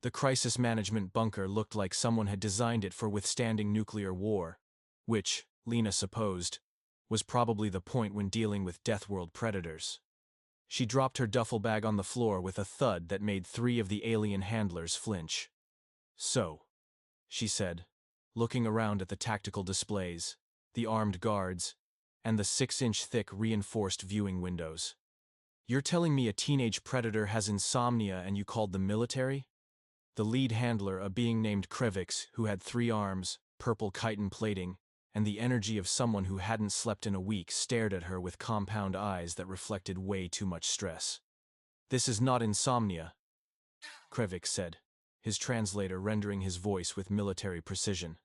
The crisis management bunker looked like someone had designed it for withstanding nuclear war, which, Lena supposed, was probably the point when dealing with Deathworld predators. She dropped her duffel bag on the floor with a thud that made 3 of the alien handlers flinch. "So," she said, looking around at the tactical displays, the armed guards, and the 6-inch-thick reinforced viewing windows. "You're telling me a teenage predator has insomnia and you called the military?" The lead handler, a being named Krevix, who had 3 arms, purple chitin plating, and the energy of someone who hadn't slept in a week, stared at her with compound eyes that reflected way too much stress. "This is not insomnia," Krevix said, his translator rendering his voice with military precision.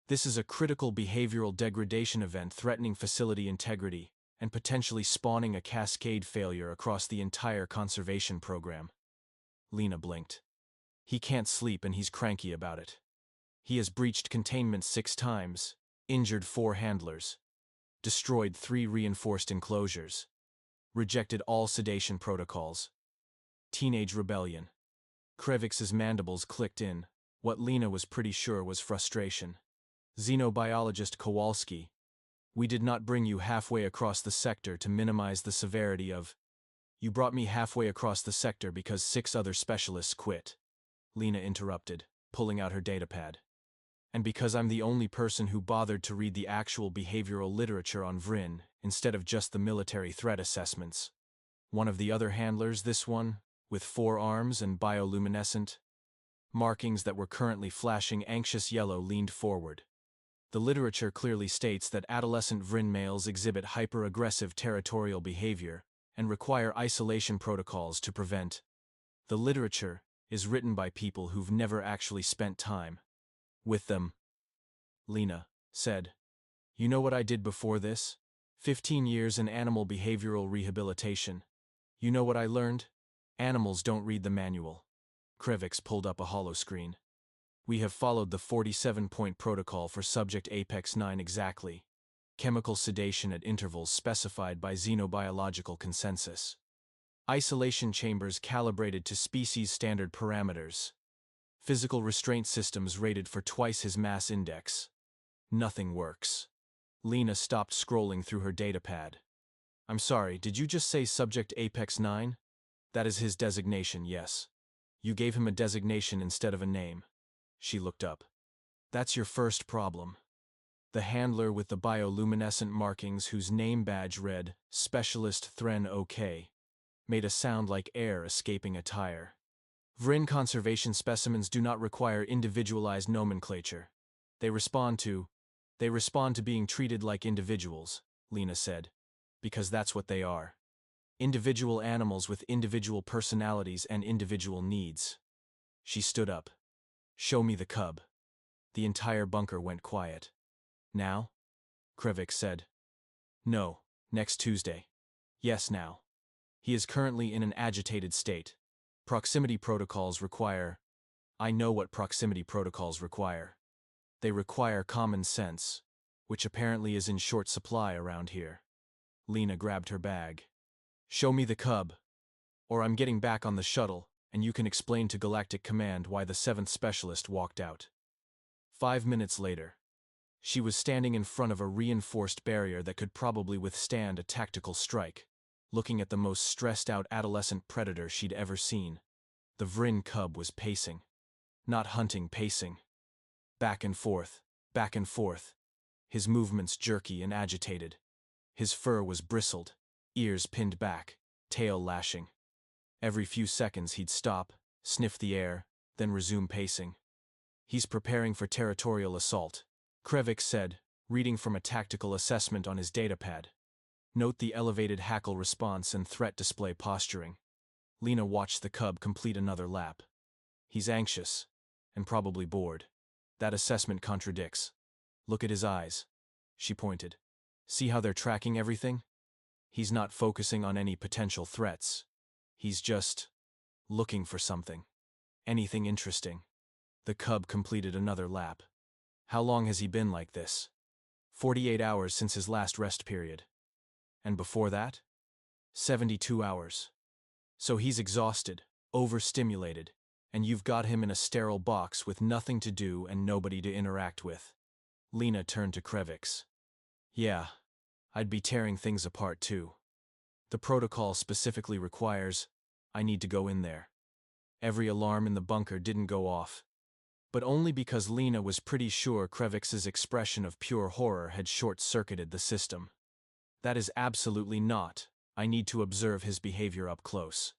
"This is a critical behavioral degradation event threatening facility integrity and potentially spawning a cascade failure across the entire conservation program." Lena blinked. "He can't sleep and he's cranky about it. He has breached containment 6 times, injured 4 handlers, destroyed 3 reinforced enclosures, rejected all sedation protocols. Teenage rebellion." Krevix's mandibles clicked in, what Lena was pretty sure was frustration. "Xenobiologist Kowalski, we did not bring you halfway across the sector to minimize the severity of... You brought me halfway across the sector because 6 other specialists quit," Lena interrupted, pulling out her datapad. "And because I'm the only person who bothered to read the actual behavioral literature on Vrynn instead of just the military threat assessments. One of the other handlers, this one, with 4 arms and bioluminescent markings that were currently flashing anxious yellow, leaned forward. The literature clearly states that adolescent Vrynn males exhibit hyper-aggressive territorial behavior and require isolation protocols to prevent. The literature is written by people who've never actually spent time with them," Lena said. "You know what I did before this? 15 years in animal behavioral rehabilitation. You know what I learned? Animals don't read the manual." Krevix pulled up a holoscreen. "We have followed the 47-point protocol for Subject Apex 9 exactly. Chemical sedation at intervals specified by xenobiological consensus. Isolation chambers calibrated to species standard parameters. Physical restraint systems rated for twice his mass index. Nothing works." Lena stopped scrolling through her datapad. "I'm sorry, did you just say Subject Apex 9? That is his designation, yes. You gave him a designation instead of a name." She looked up. "That's your first problem." The handler with the bioluminescent markings, whose name badge read Specialist Vrynn OK, made a sound like air escaping a tire. "Vrynn conservation specimens do not require individualized nomenclature. They respond to being treated like individuals," Lena said, "because that's what they are. Individual animals with individual personalities and individual needs." She stood up. "Show me the cub." The entire bunker went quiet. "Now?" Krevix said. "No, next Tuesday." "Yes, now. He is currently in an agitated state. Proximity protocols require... I know what proximity protocols require. They require common sense, which apparently is in short supply around here." Lena grabbed her bag. "Show me the cub, or I'm getting back on the shuttle, and you can explain to Galactic Command why the 7th Specialist walked out." 5 minutes later, she was standing in front of a reinforced barrier that could probably withstand a tactical strike, looking at the most stressed-out adolescent predator she'd ever seen. The Vrynn cub was pacing. Not hunting, pacing. Back and forth, his movements jerky and agitated. His fur was bristled, ears pinned back, tail lashing. Every few seconds he'd stop, sniff the air, then resume pacing. "He's preparing for territorial assault," Krevix said, reading from a tactical assessment on his datapad. "Note the elevated hackle response and threat display posturing." Lena watched the cub complete another lap. "He's anxious, and probably bored. That assessment contradicts. Look at his eyes." She pointed. "See how they're tracking everything? He's not focusing on any potential threats. He's just looking for something. Anything interesting." The cub completed another lap. "How long has he been like this?" 48 hours since his last rest period." "And before that?" 72 hours. "So he's exhausted, overstimulated. and you've got him in a sterile box with nothing to do and nobody to interact with. Lena turned to Krevix. Yeah, I'd be tearing things apart too. The protocol specifically requires I need to go in there. Every alarm in the bunker didn't go off, but only because Lena was pretty sure Krevix's expression of pure horror had short-circuited the system. That is absolutely not. I need to observe his behavior up close.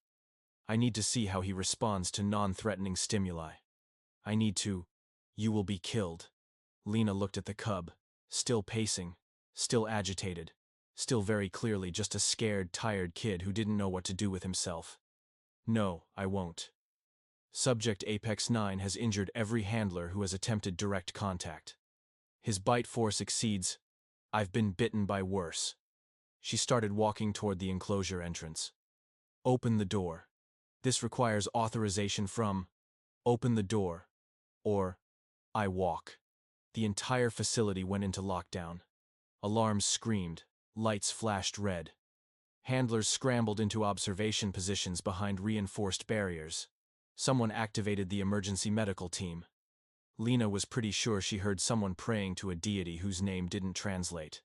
I need to see how he responds to non-threatening stimuli. I need to. You will be killed. Lena looked at the cub, still pacing, still agitated, still very clearly just a scared, tired kid who didn't know what to do with himself. No, I won't. Subject Apex 9 has injured every handler who has attempted direct contact. His bite force exceeds. I've been bitten by worse. She started walking toward the enclosure entrance. Open the door. This requires authorization from. Open the door. Or. I walk. The entire facility went into lockdown. Alarms screamed. Lights flashed red. Handlers scrambled into observation positions behind reinforced barriers. Someone activated the emergency medical team. Lena was pretty sure she heard someone praying to a deity whose name didn't translate.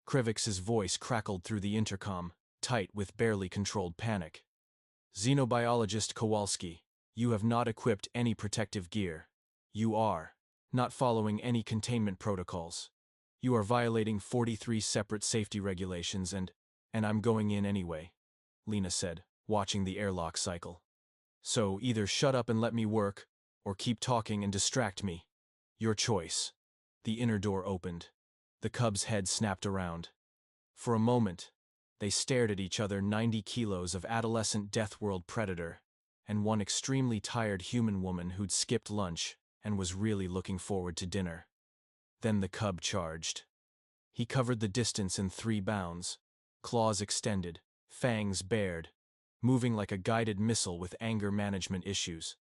Krevix's voice crackled through the intercom, tight with barely controlled panic. Xenobiologist Kowalski, you have not equipped any protective gear. You are not following any containment protocols. You are violating 43 separate safety regulations and I'm going in anyway, Lena said, watching the airlock cycle. So either shut up and let me work, or keep talking and distract me. Your choice. The inner door opened. The cub's head snapped around. For a moment, they stared at each other, 90 kilos of adolescent death world predator, and one extremely tired human woman who'd skipped lunch and was really looking forward to dinner. Then the cub charged. He covered the distance in 3 bounds, claws extended, fangs bared, moving like a guided missile with anger management issues.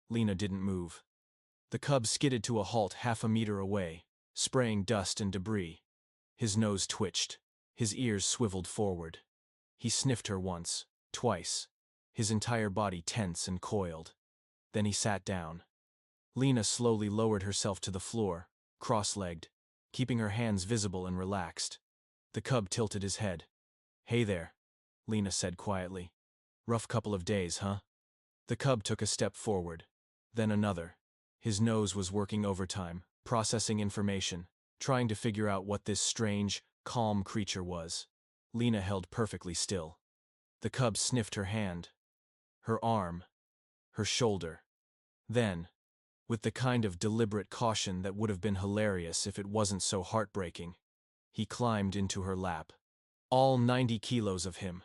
Lena didn't move. The cub skidded to a halt half a meter away, spraying dust and debris. His nose twitched. His ears swiveled forward. He sniffed her once, twice, his entire body tense and coiled. Then he sat down. Lena slowly lowered herself to the floor, cross-legged, keeping her hands visible and relaxed. The cub tilted his head. Hey there, Lena said quietly. Rough couple of days, huh? The cub took a step forward, then another. His nose was working overtime, processing information, trying to figure out what this strange, calm creature was. Lena held perfectly still. The cub sniffed her hand, her arm, her shoulder. Then, with the kind of deliberate caution that would have been hilarious if it wasn't so heartbreaking, he climbed into her lap. All 90 kilos of him.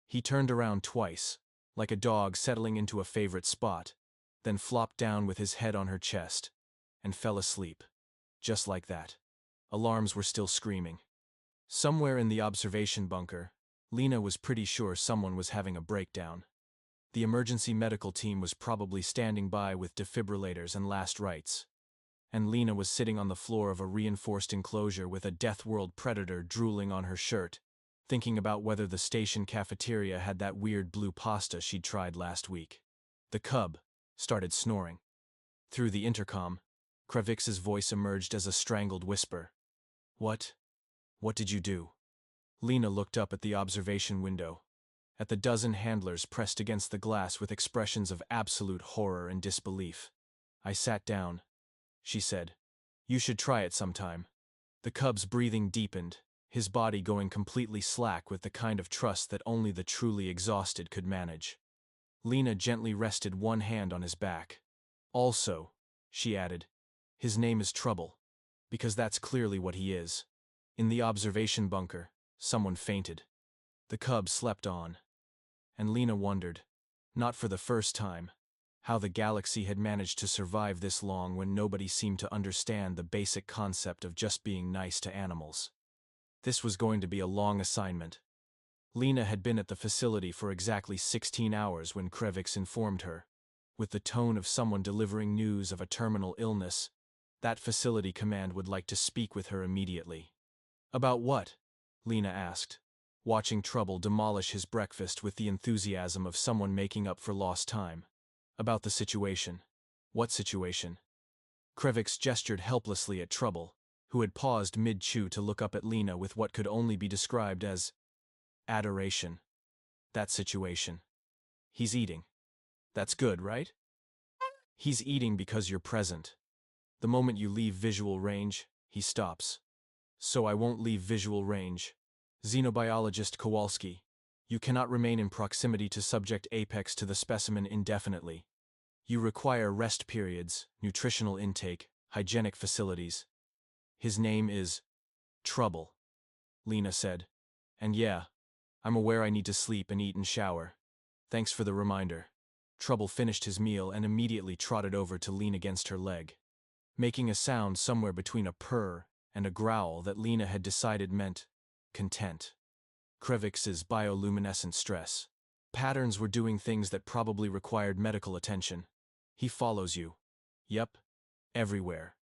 He turned around twice, like a dog settling into a favorite spot, then flopped down with his head on her chest, and fell asleep. Just like that. Alarms were still screaming. Somewhere in the observation bunker, Lena was pretty sure someone was having a breakdown. The emergency medical team was probably standing by with defibrillators and last rites. And Lena was sitting on the floor of a reinforced enclosure with a death world predator drooling on her shirt, thinking about whether the station cafeteria had that weird blue pasta she'd tried last week. The cub started snoring. Through the intercom, Krevix's voice emerged as a strangled whisper. What did you do? Lena looked up at the observation window, at the dozen handlers pressed against the glass with expressions of absolute horror and disbelief. I sat down, she said. You should try it sometime. The cub's breathing deepened, his body going completely slack with the kind of trust that only the truly exhausted could manage. Lena gently rested one hand on his back. Also, she added, his name is Trouble, because that's clearly what he is. In the observation bunker, someone fainted. The cub slept on. And Lena wondered, not for the first time, how the galaxy had managed to survive this long when nobody seemed to understand the basic concept of just being nice to animals. This was going to be a long assignment. Lena had been at the facility for exactly 16 hours when Krevix informed her, with the tone of someone delivering news of a terminal illness, that facility command would like to speak with her immediately. About what? Lena asked, watching Trouble demolish his breakfast with the enthusiasm of someone making up for lost time. About the situation. What situation? Krevix gestured helplessly at Trouble, who had paused mid-chew to look up at Lena with what could only be described as adoration. That situation. He's eating. That's good, right? He's eating because you're present. The moment you leave visual range, he stops. So I won't leave visual range. Xenobiologist Kowalski, you cannot remain in proximity to subject apex to the specimen indefinitely. You require rest periods, nutritional intake, hygienic facilities. His name is Trouble, Lena said. And yeah, I'm aware I need to sleep and eat and shower. Thanks for the reminder. Trouble finished his meal and immediately trotted over to lean against her leg, making a sound somewhere between a purr and a growl that Lena had decided meant content. Krevix's bioluminescent stress patterns were doing things that probably required medical attention. He follows you. Yep. Everywhere.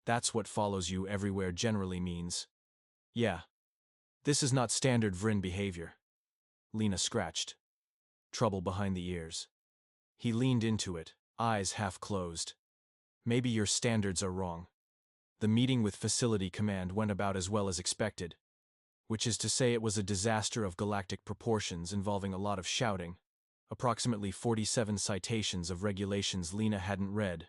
That's what follows you everywhere generally means. Yeah. This is not standard Vrynn behavior. Lena scratched. Trouble behind the ears. He leaned into it, eyes half closed. Maybe your standards are wrong. The meeting with Facility Command went about as well as expected, which is to say it was a disaster of galactic proportions involving a lot of shouting, approximately 47 citations of regulations Lena hadn't read,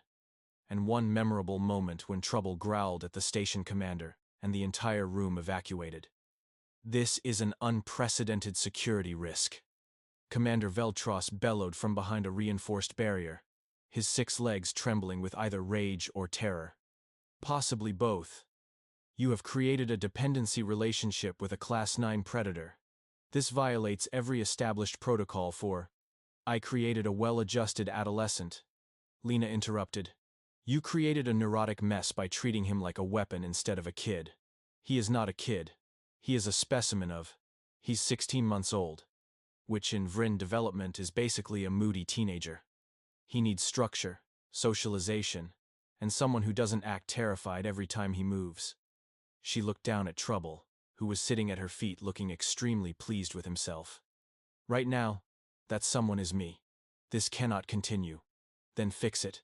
and one memorable moment when Trouble growled at the station commander and the entire room evacuated. This is an unprecedented security risk. Commander Veltros bellowed from behind a reinforced barrier, his 6 legs trembling with either rage or terror. Possibly both. You have created a dependency relationship with a Class 9 predator. This violates every established protocol for, I created a well-adjusted adolescent. Lena interrupted. You created a neurotic mess by treating him like a weapon instead of a kid. He is not a kid. He is a specimen of, he's 16 months old, which in Vrynn development is basically a moody teenager. He needs structure, socialization, and someone who doesn't act terrified every time he moves. She looked down at Trouble, who was sitting at her feet looking extremely pleased with himself. Right now, that someone is me. This cannot continue. Then fix it.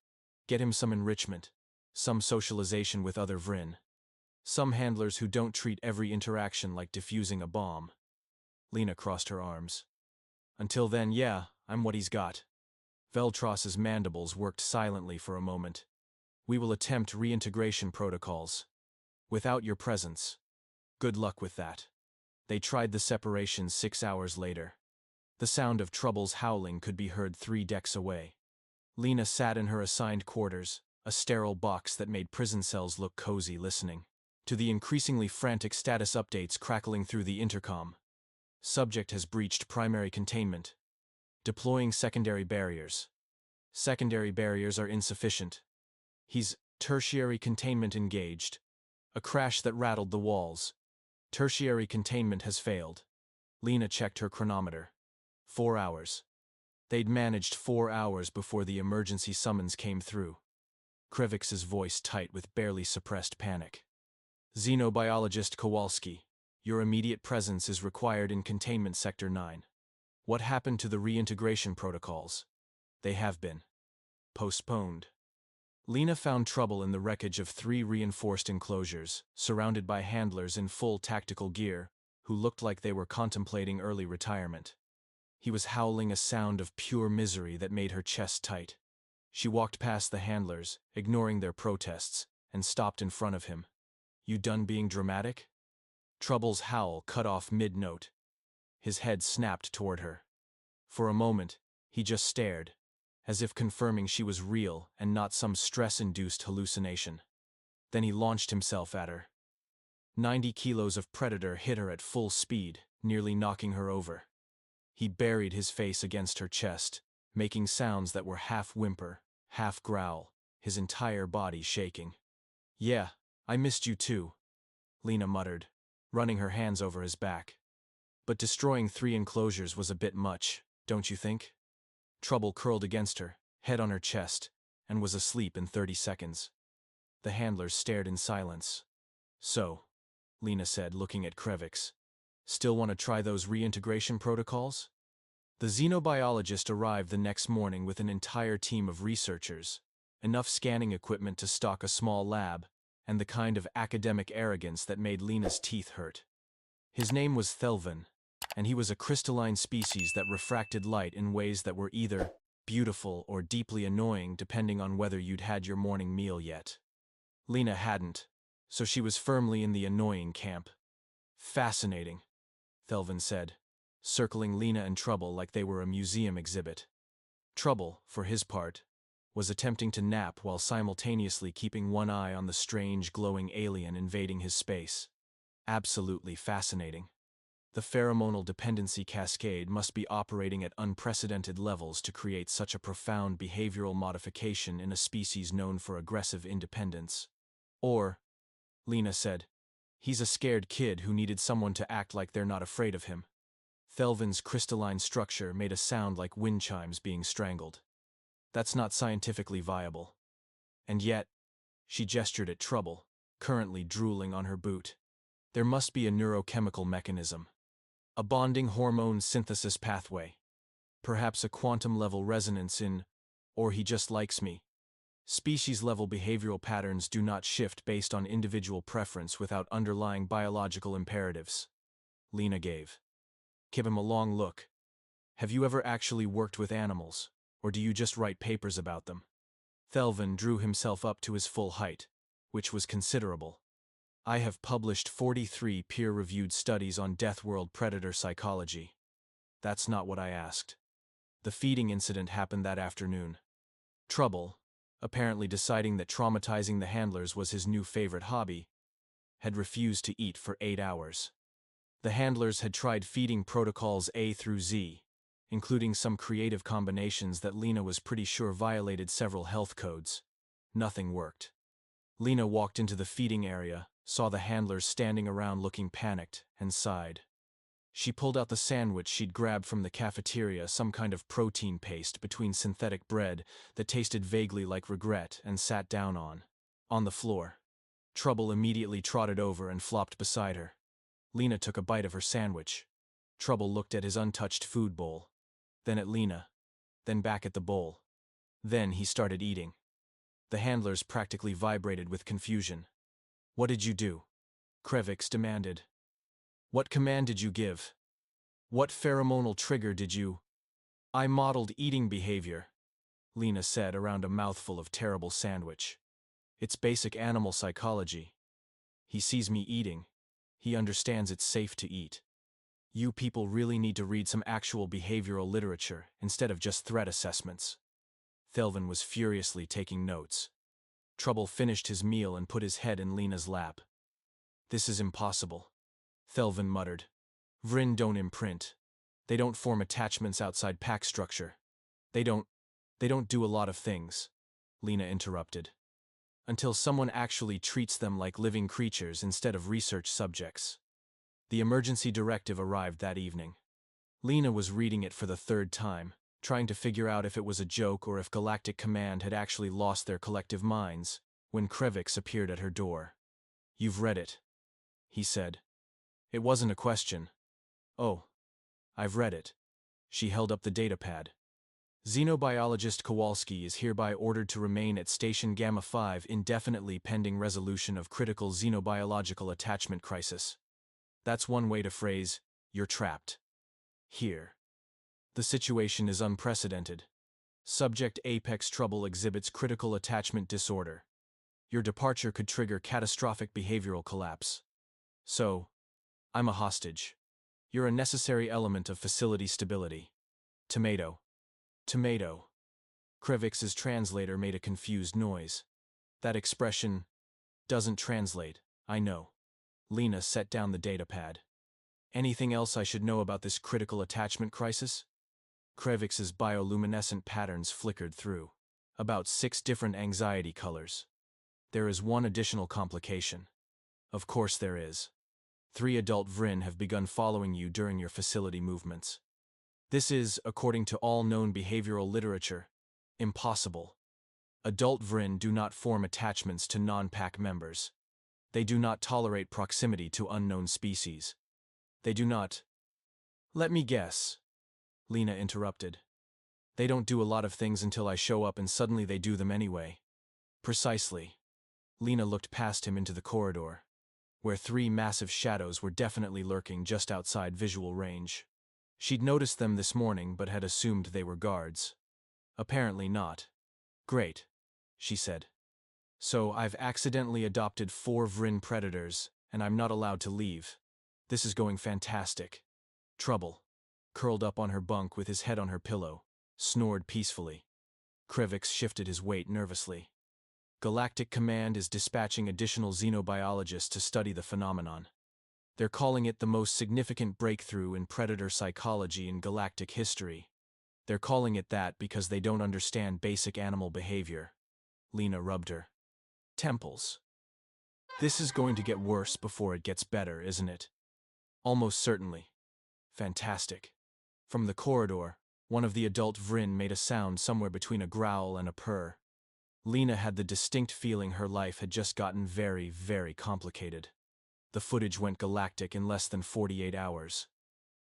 Get him some enrichment, some socialization with other Vrynn. Some handlers who don't treat every interaction like defusing a bomb. Lena crossed her arms. Until then, yeah, I'm what he's got. Veltros's mandibles worked silently for a moment. We will attempt reintegration protocols. Without your presence. Good luck with that. They tried the separation 6 hours later. The sound of Trouble's howling could be heard 3 decks away. Lena sat in her assigned quarters, a sterile box that made prison cells look cozy, listening to the increasingly frantic status updates crackling through the intercom. Subject has breached primary containment. Deploying secondary barriers. Secondary barriers are insufficient. He's tertiary containment engaged. A crash that rattled the walls. Tertiary containment has failed. Lena checked her chronometer. 4 hours. They'd managed 4 hours before the emergency summons came through. Krevix's voice tight with barely suppressed panic. Xenobiologist Kowalski, your immediate presence is required in Containment Sector 9. What happened to the reintegration protocols? They have been postponed. Lena found Trouble in the wreckage of 3 reinforced enclosures, surrounded by handlers in full tactical gear, who looked like they were contemplating early retirement. He was howling a sound of pure misery that made her chest tight. She walked past the handlers, ignoring their protests, and stopped in front of him. You done being dramatic? Trouble's howl cut off mid-note. His head snapped toward her. For a moment, he just stared, as if confirming she was real and not some stress-induced hallucination. Then he launched himself at her. 90 kilos of predator hit her at full speed, nearly knocking her over. He buried his face against her chest, making sounds that were half whimper, half growl, his entire body shaking. Yeah, I missed you too, Lena muttered, running her hands over his back. But destroying 3 enclosures was a bit much, don't you think? Trouble curled against her, head on her chest, and was asleep in 30 seconds. The handlers stared in silence. So, Lena said, looking at Krevix, still want to try those reintegration protocols? The xenobiologist arrived the next morning with an entire team of researchers, enough scanning equipment to stock a small lab, and the kind of academic arrogance that made Lena's teeth hurt. His name was Thelvin, and he was a crystalline species that refracted light in ways that were either beautiful or deeply annoying depending on whether you'd had your morning meal yet. Lena hadn't, so she was firmly in the annoying camp. Fascinating, Thelvin said, circling Lena and Trouble like they were a museum exhibit. Trouble, for his part, was attempting to nap while simultaneously keeping one eye on the strange, glowing alien invading his space. Absolutely fascinating. The pheromonal dependency cascade must be operating at unprecedented levels to create such a profound behavioral modification in a species known for aggressive independence. Or, Lena said, he's a scared kid who needed someone to act like they're not afraid of him. Thelvin's crystalline structure made a sound like wind chimes being strangled. That's not scientifically viable. And yet, she gestured at Trouble, currently drooling on her boot. There must be a neurochemical mechanism. A bonding hormone synthesis pathway. Perhaps a quantum-level resonance in, or he just likes me. Species-level behavioral patterns do not shift based on individual preference without underlying biological imperatives. Lena gave him a long look. Have you ever actually worked with animals, or do you just write papers about them? Thelvin drew himself up to his full height, which was considerable. I have published 43 peer-reviewed studies on death-world predator psychology. That's not what I asked. The feeding incident happened that afternoon. Trouble, apparently deciding that traumatizing the handlers was his new favorite hobby, had refused to eat for 8 hours. The handlers had tried feeding protocols A through Z, including some creative combinations that Lena was pretty sure violated several health codes. Nothing worked. Lena walked into the feeding area, saw the handlers standing around looking panicked, and sighed. She pulled out the sandwich she'd grabbed from the cafeteria, some kind of protein paste between synthetic bread that tasted vaguely like regret, and sat down on the floor. Trouble immediately trotted over and flopped beside her. Lena took a bite of her sandwich. Trouble looked at his untouched food bowl, then at Lena, then back at the bowl. Then he started eating. The handlers practically vibrated with confusion. What did you do? Krevix demanded. What command did you give? What pheromonal trigger did you? I modeled eating behavior, Lena said around a mouthful of terrible sandwich. It's basic animal psychology. He sees me eating. He understands it's safe to eat. You people really need to read some actual behavioral literature instead of just threat assessments. Thelvin was furiously taking notes. Trouble finished his meal and put his head in Lena's lap. This is impossible, Thelvin muttered. Vrynn don't imprint. They don't form attachments outside pack structure. They don't do a lot of things, Lena interrupted. Until someone actually treats them like living creatures instead of research subjects. The emergency directive arrived that evening. Lena was reading it for the third time, trying to figure out if it was a joke or if Galactic Command had actually lost their collective minds, when Krevix appeared at her door. You've read it, he said. It wasn't a question. Oh, I've read it. She held up the datapad. Xenobiologist Kowalski is hereby ordered to remain at Station Gamma 5 indefinitely pending resolution of critical xenobiological attachment crisis. That's one way to phrase, you're trapped. Here. The situation is unprecedented. Subject Apex Trouble exhibits critical attachment disorder. Your departure could trigger catastrophic behavioral collapse. So, I'm a hostage. You're a necessary element of facility stability. Tomato. Tomato. Krevix's translator made a confused noise. That expression doesn't translate, I know. Lena set down the datapad. Anything else I should know about this critical attachment crisis? Krevix's bioluminescent patterns flickered through. About 6 different anxiety colors. There is one additional complication. Of course there is. 3 adult Vrynn have begun following you during your facility movements. This is, according to all known behavioral literature, impossible. Adult Vrynn do not form attachments to non-pack members. They do not tolerate proximity to unknown species. They do not. Let me guess. Lena interrupted. They don't do a lot of things until I show up and suddenly they do them anyway. Precisely. Lena looked past him into the corridor, where 3 massive shadows were definitely lurking just outside visual range. She'd noticed them this morning but had assumed they were guards. Apparently not. Great, she said. So I've accidentally adopted 4 Vrynn predators, and I'm not allowed to leave. This is going fantastic. Trouble, curled up on her bunk with his head on her pillow, snored peacefully. Krevix shifted his weight nervously. Galactic Command is dispatching additional xenobiologists to study the phenomenon. They're calling it the most significant breakthrough in predator psychology in galactic history. They're calling it that because they don't understand basic animal behavior. Lena rubbed her temples. This is going to get worse before it gets better, isn't it? Almost certainly. Fantastic. From the corridor, one of the adult Vrynn made a sound somewhere between a growl and a purr. Lena had the distinct feeling her life had just gotten very, very complicated. The footage went galactic in less than 48 hours.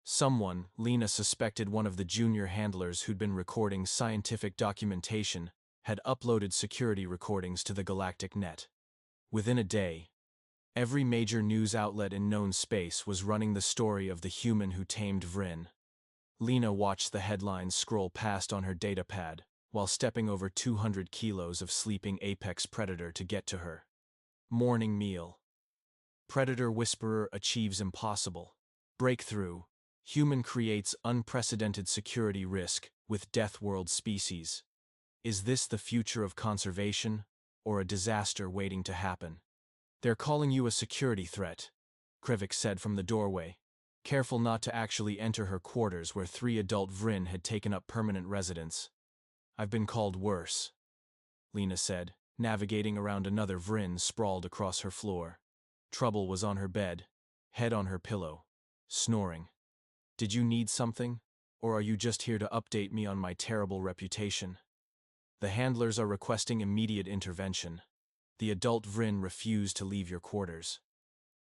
Someone, Lena suspected one of the junior handlers who'd been recording scientific documentation, had uploaded security recordings to the galactic net. Within a day, every major news outlet in known space was running the story of the human who tamed Vrynn. Lena watched the headlines scroll past on her datapad, while stepping over 200 kilos of sleeping apex predator to get to her. Morning meal. Predator whisperer achieves impossible. Breakthrough. Human creates unprecedented security risk with death world species. Is this the future of conservation, or a disaster waiting to happen? They're calling you a security threat, Krevix said from the doorway, careful not to actually enter her quarters where 3 adult Vrynn had taken up permanent residence. I've been called worse, Lena said, navigating around another Vrynn sprawled across her floor. Trouble was on her bed, head on her pillow, snoring. Did you need something, or are you just here to update me on my terrible reputation? The handlers are requesting immediate intervention. The adult Vrynn refused to leave your quarters.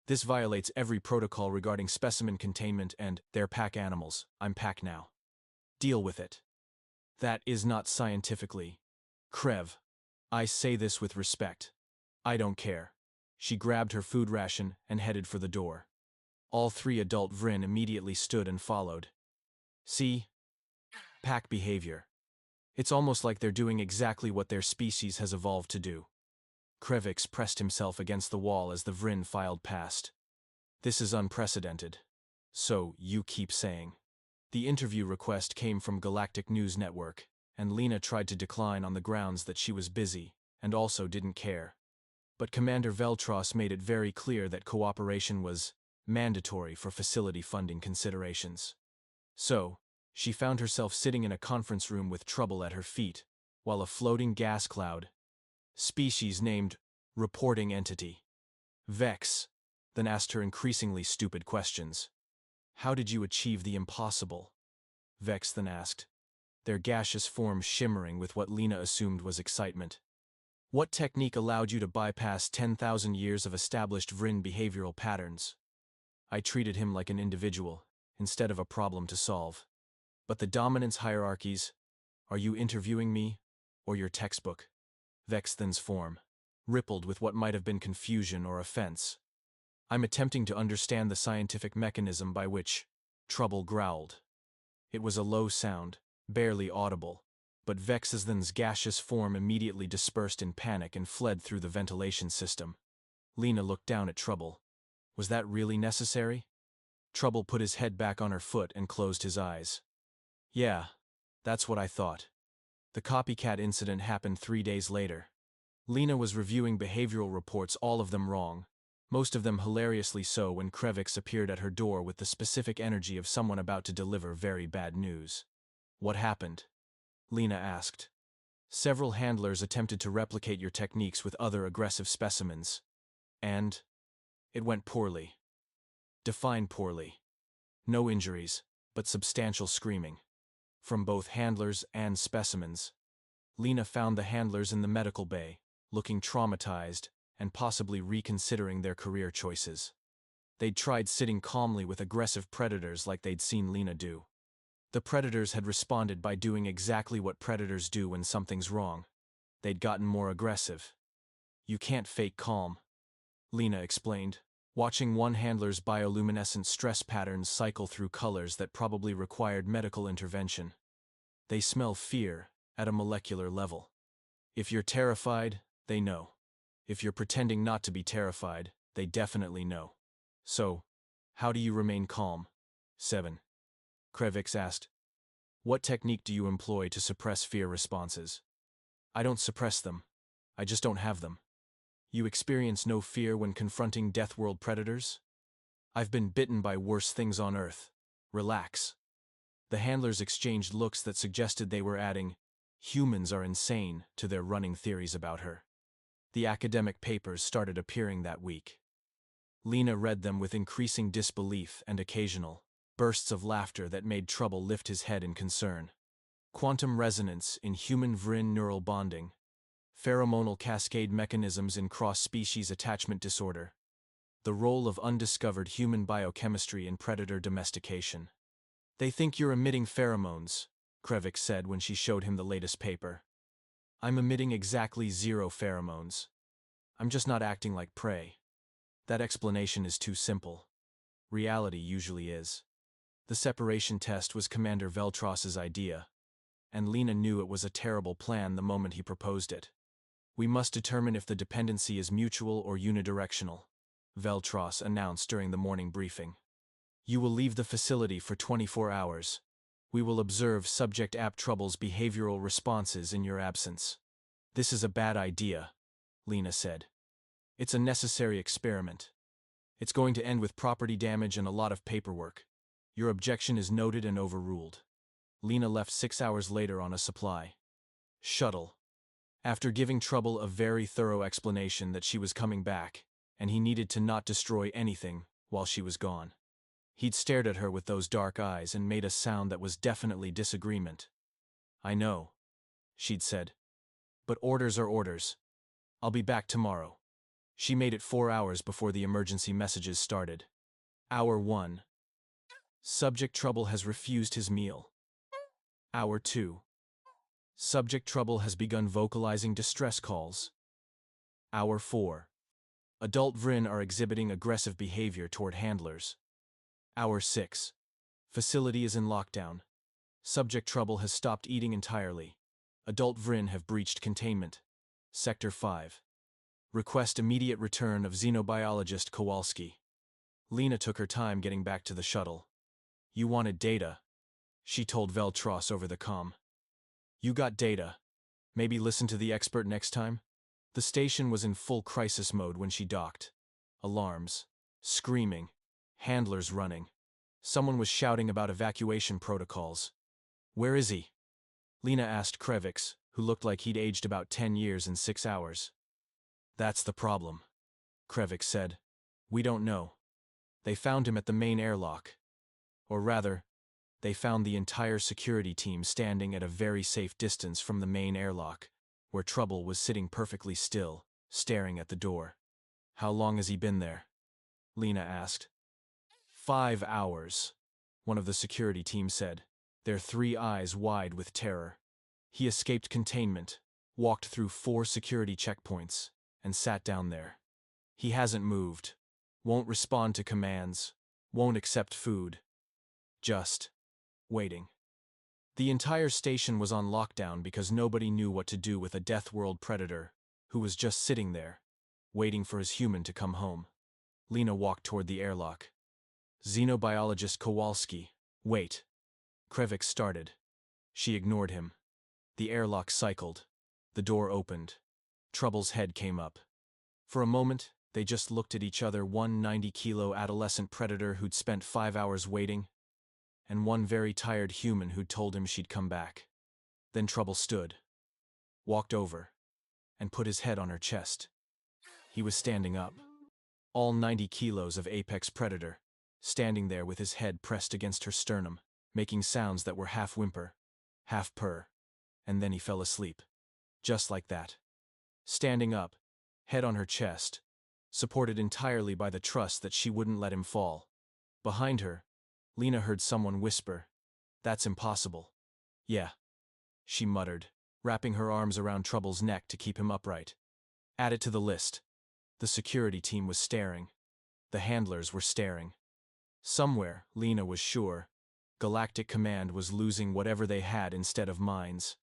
This violates every protocol regarding specimen containment and their pack animals. I'm pack now. Deal with it. That is not scientifically. Krev, I say this with respect. I don't care. She grabbed her food ration and headed for the door. All 3 adult Vrynn immediately stood and followed. See? Pack behavior. It's almost like they're doing exactly what their species has evolved to do. Krevix pressed himself against the wall as the Vrynn filed past. This is unprecedented. So, you keep saying. The interview request came from Galactic News Network, and Lena tried to decline on the grounds that she was busy, and also didn't care. But Commander Veltros made it very clear that cooperation was mandatory for facility funding considerations. So, she found herself sitting in a conference room with Trouble at her feet, while a floating gas cloud, species named reporting entity, Vex, then asked her increasingly stupid questions. How did you achieve the impossible? Vex then asked, their gaseous form shimmering with what Lena assumed was excitement. What technique allowed you to bypass 10,000 years of established Vrynn behavioral patterns? I treated him like an individual, instead of a problem to solve. But the dominance hierarchies, are you interviewing me, or your textbook? Vex then's form, rippled with what might have been confusion or offense. I'm attempting to understand the scientific mechanism by which Trouble growled. It was a low sound, barely audible, but Vex's then's gaseous form immediately dispersed in panic and fled through the ventilation system. Lena looked down at Trouble. Was that really necessary? Trouble put his head back on her foot and closed his eyes. Yeah, that's what I thought. The copycat incident happened 3 days later. Lena was reviewing behavioral reports, all of them wrong, most of them hilariously so, when Krevix appeared at her door with the specific energy of someone about to deliver very bad news. What happened? Lena asked. Several handlers attempted to replicate your techniques with other aggressive specimens. And it went poorly. Define poorly. No injuries, but substantial screaming. From both handlers and specimens. Lena found the handlers in the medical bay, looking traumatized and possibly reconsidering their career choices. They'd tried sitting calmly with aggressive predators like they'd seen Lena do. The predators had responded by doing exactly what predators do when something's wrong. They'd gotten more aggressive. You can't fake calm, Lena explained, watching one handler's bioluminescent stress patterns cycle through colors that probably required medical intervention. They smell fear at a molecular level. If you're terrified, they know. If you're pretending not to be terrified, they definitely know. So, how do you remain calm? 7. Krevix asked. What technique do you employ to suppress fear responses? I don't suppress them. I just don't have them. You experience no fear when confronting Deathworld predators? I've been bitten by worse things on Earth. Relax. The handlers exchanged looks that suggested they were adding, humans are insane, to their running theories about her. The academic papers started appearing that week. Lena read them with increasing disbelief and occasional bursts of laughter that made Trouble lift his head in concern. Quantum resonance in human Vrynn neural bonding. Pheromonal cascade mechanisms in cross-species attachment disorder. The role of undiscovered human biochemistry in predator domestication. They think you're emitting pheromones, Krevix said when she showed him the latest paper. I'm emitting exactly 0 pheromones. I'm just not acting like prey. That explanation is too simple. Reality usually is. The separation test was Commander Veltros's idea, and Lena knew it was a terrible plan the moment he proposed it. We must determine if the dependency is mutual or unidirectional, Veltros announced during the morning briefing. You will leave the facility for 24 hours. We will observe Subject App Trouble's behavioral responses in your absence. This is a bad idea, Lena said. It's a necessary experiment. It's going to end with property damage and a lot of paperwork. Your objection is noted and overruled. Lena left 6 hours later on a supply shuttle. After giving Trouble a very thorough explanation that she was coming back, and he needed to not destroy anything while she was gone. He'd stared at her with those dark eyes and made a sound that was definitely disagreement. I know, she'd said. But orders are orders. I'll be back tomorrow. She made it 4 hours before the emergency messages started. Hour 1. Subject Trouble has refused his meal. Hour 2. Subject Trouble has begun vocalizing distress calls. Hour 4. Adult Vrynn are exhibiting aggressive behavior toward handlers. Hour 6. Facility is in lockdown. Subject Trouble has stopped eating entirely. Adult Vrynn have breached containment. Sector 5. Request immediate return of xenobiologist Kowalski. Lena took her time getting back to the shuttle. You wanted data, she told Veltros over the comm. You got data. Maybe listen to the expert next time? The station was in full crisis mode when she docked. Alarms. Screaming. Handlers running. Someone was shouting about evacuation protocols. Where is he? Lena asked Krevix, who looked like he'd aged about 10 years in 6 hours. That's the problem, Krevix said. We don't know. They found him at the main airlock. Or rather, they found the entire security team standing at a very safe distance from the main airlock, where Trouble was sitting perfectly still, staring at the door. How long has he been there? Lena asked. 5 hours, one of the security team said, their 3 eyes wide with terror. He escaped containment, walked through 4 security checkpoints, and sat down there. He hasn't moved, won't respond to commands, won't accept food. Just waiting. The entire station was on lockdown because nobody knew what to do with a Deathworld predator who was just sitting there, waiting for his human to come home. Lena walked toward the airlock. Xenobiologist Kowalski. Wait. Krevix started. She ignored him. The airlock cycled. The door opened. Trouble's head came up. For a moment, they just looked at each other, one 90-kilo adolescent predator who'd spent 5 hours waiting, and one very tired human who'd told him she'd come back. Then Trouble stood, walked over, and put his head on her chest. He was standing up. All 90 kilos of apex predator, standing there with his head pressed against her sternum, making sounds that were half whimper, half purr, and then he fell asleep. Just like that. Standing up, head on her chest, supported entirely by the trust that she wouldn't let him fall. Behind her, Lena heard someone whisper, That's impossible. Yeah, she muttered, wrapping her arms around Trouble's neck to keep him upright. Add it to the list. The security team was staring. The handlers were staring. Somewhere, Lena was sure, Galactic Command was losing whatever they had instead of minds.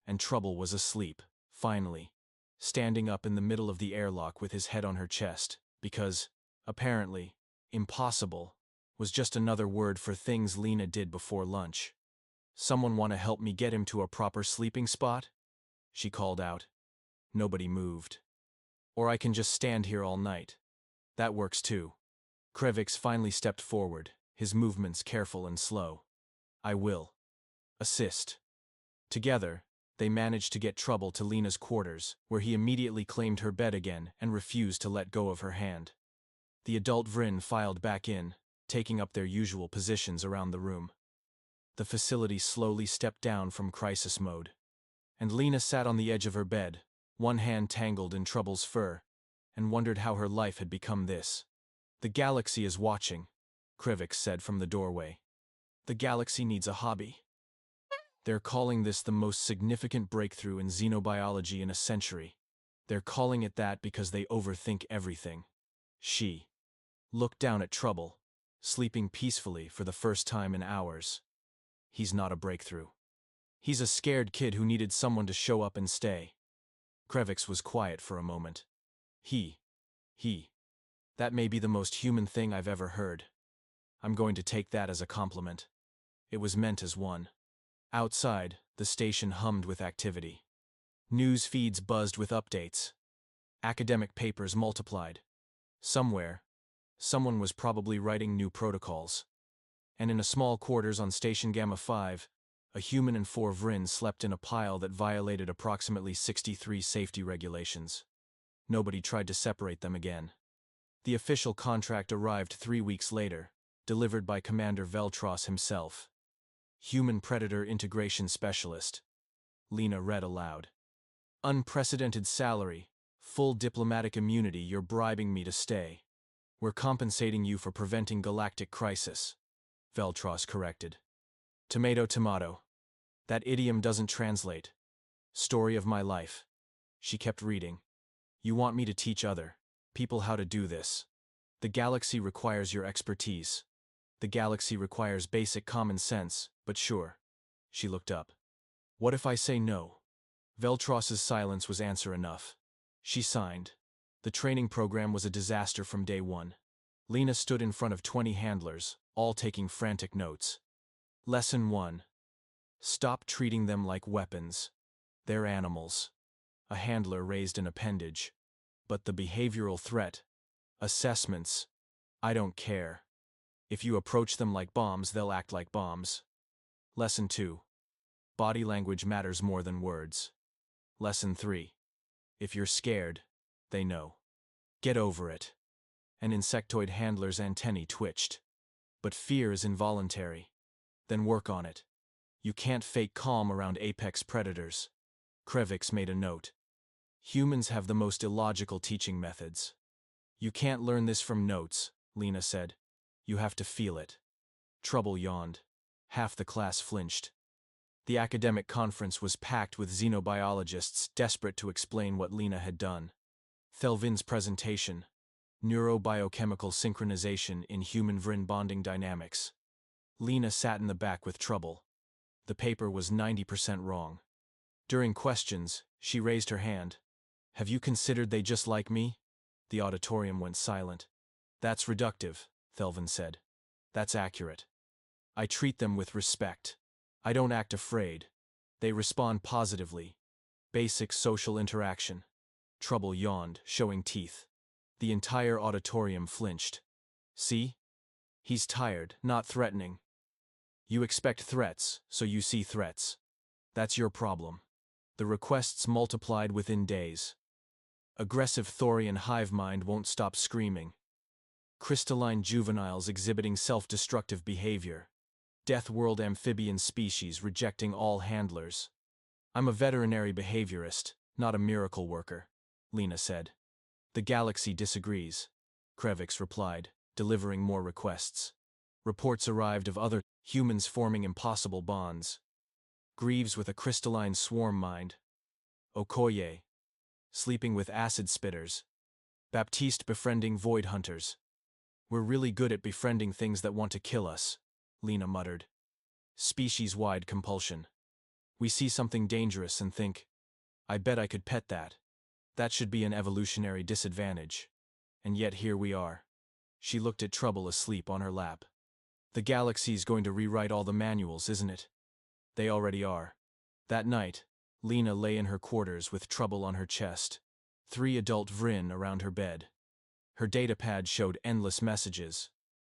And Trouble was asleep, finally, standing up in the middle of the airlock with his head on her chest, because, apparently, impossible was just another word for things Lena did before lunch. Someone want to help me get him to a proper sleeping spot? She called out. Nobody moved. Or I can just stand here all night. That works too. Krevix finally stepped forward, his movements careful and slow. I will. Assist. Together, they managed to get Trouble to Lena's quarters, where he immediately claimed her bed again and refused to let go of her hand. The adult Vrynn filed back in, taking up their usual positions around the room. The facility slowly stepped down from crisis mode. And Lena sat on the edge of her bed, one hand tangled in Trouble's fur, and wondered how her life had become this. The galaxy is watching, Krivix said from the doorway. The galaxy needs a hobby. They're calling this the most significant breakthrough in xenobiology in a century. They're calling it that because they overthink everything. She looked down at Trouble, sleeping peacefully for the first time in hours. He's not a breakthrough. He's a scared kid who needed someone to show up and stay. Krevix was quiet for a moment. He. That may be the most human thing I've ever heard. I'm going to take that as a compliment. It was meant as one. Outside, the station hummed with activity. News feeds buzzed with updates. Academic papers multiplied. Somewhere, someone was probably writing new protocols. And in a small quarters on Station Gamma 5, a human and 4 Vrynn slept in a pile that violated approximately 63 safety regulations. Nobody tried to separate them again. The official contract arrived 3 weeks later, delivered by Commander Veltros himself. Human Predator Integration Specialist. Lena read aloud. Unprecedented salary, full diplomatic immunity, you're bribing me to stay. We're compensating you for preventing galactic crisis, Veltros corrected. Tomato tomato. That idiom doesn't translate. Story of my life. She kept reading. You want me to teach other people how to do this. The galaxy requires your expertise. The galaxy requires basic common sense, but sure. She looked up. What if I say no? Veltros's silence was answer enough. She signed. The training program was a disaster from day one. Lena stood in front of 20 handlers, all taking frantic notes. Lesson 1. Stop treating them like weapons. They're animals. A handler raised an appendage. But the behavioral threat. Assessments. I don't care. If you approach them like bombs, they'll act like bombs. Lesson 2. Body language matters more than words. Lesson 3. If you're scared, they know. Get over it. An insectoid handler's antennae twitched. But fear is involuntary. Then work on it. You can't fake calm around apex predators. Krevix made a note. Humans have the most illogical teaching methods. You can't learn this from notes, Lena said. You have to feel it. Trouble yawned. Half the class flinched. The academic conference was packed with xenobiologists desperate to explain what Lena had done. Thelvin's presentation. Neurobiochemical synchronization in human Vrynn bonding dynamics. Lena sat in the back with Trouble. The paper was 90% wrong. During questions, she raised her hand. Have you considered they just like me? The auditorium went silent. That's reductive, Thelvin said. That's accurate. I treat them with respect. I don't act afraid. They respond positively. Basic social interaction. Trouble yawned, showing teeth. The entire auditorium flinched. See? He's tired, not threatening. You expect threats, so you see threats. That's your problem. The requests multiplied within days. Aggressive Thorian hive mind won't stop screaming. Crystalline juveniles exhibiting self-destructive behavior. Death world amphibian species rejecting all handlers. I'm a veterinary behaviorist, not a miracle worker, Lena said. The galaxy disagrees, Krevix replied, delivering more requests. Reports arrived of other Humans forming impossible bonds. Greaves with a crystalline swarm mind. Okoye. Sleeping with acid spitters. Baptiste befriending void hunters. We're really good at befriending things that want to kill us, Lena muttered. Species-wide compulsion. We see something dangerous and think, I bet I could pet that. That should be an evolutionary disadvantage. And yet here we are. She looked at Trouble asleep on her lap. The galaxy's going to rewrite all the manuals, isn't it? They already are. That night, Lena lay in her quarters with Trouble on her chest, 3 adult Vrynn around her bed. Her datapad showed endless messages,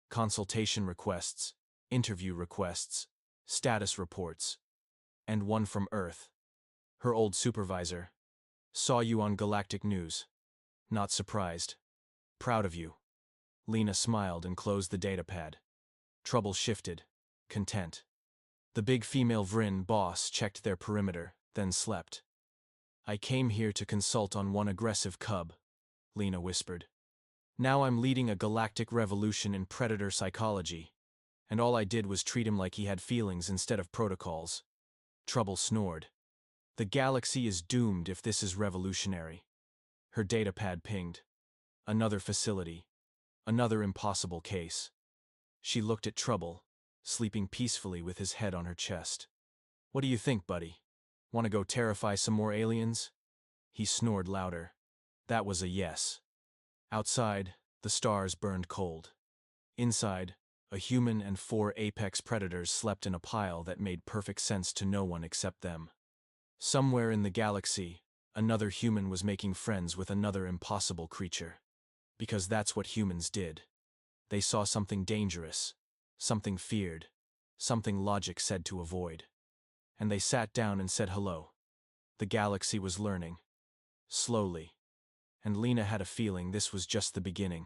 consultation requests, interview requests, status reports, and one from Earth. Her old supervisor. Saw you on Galactic News. Not surprised. Proud of you. Lena smiled and closed the datapad. Trouble shifted, content. The big female Vrynn boss checked their perimeter, then slept. I came here to consult on one aggressive cub, Lena whispered. Now I'm leading a galactic revolution in predator psychology, and all I did was treat him like he had feelings instead of protocols. Trouble snored. The galaxy is doomed if this is revolutionary. Her datapad pinged. Another facility. Another impossible case. She looked at Trouble, sleeping peacefully with his head on her chest. What do you think, buddy? Want to go terrify some more aliens? He snored louder. That was a yes. Outside, the stars burned cold. Inside, a human and 4 apex predators slept in a pile that made perfect sense to no one except them. Somewhere in the galaxy, another human was making friends with another impossible creature. Because that's what humans did. They saw something dangerous, something feared, something logic said to avoid. And they sat down and said hello. The galaxy was learning. Slowly. And Lena had a feeling this was just the beginning.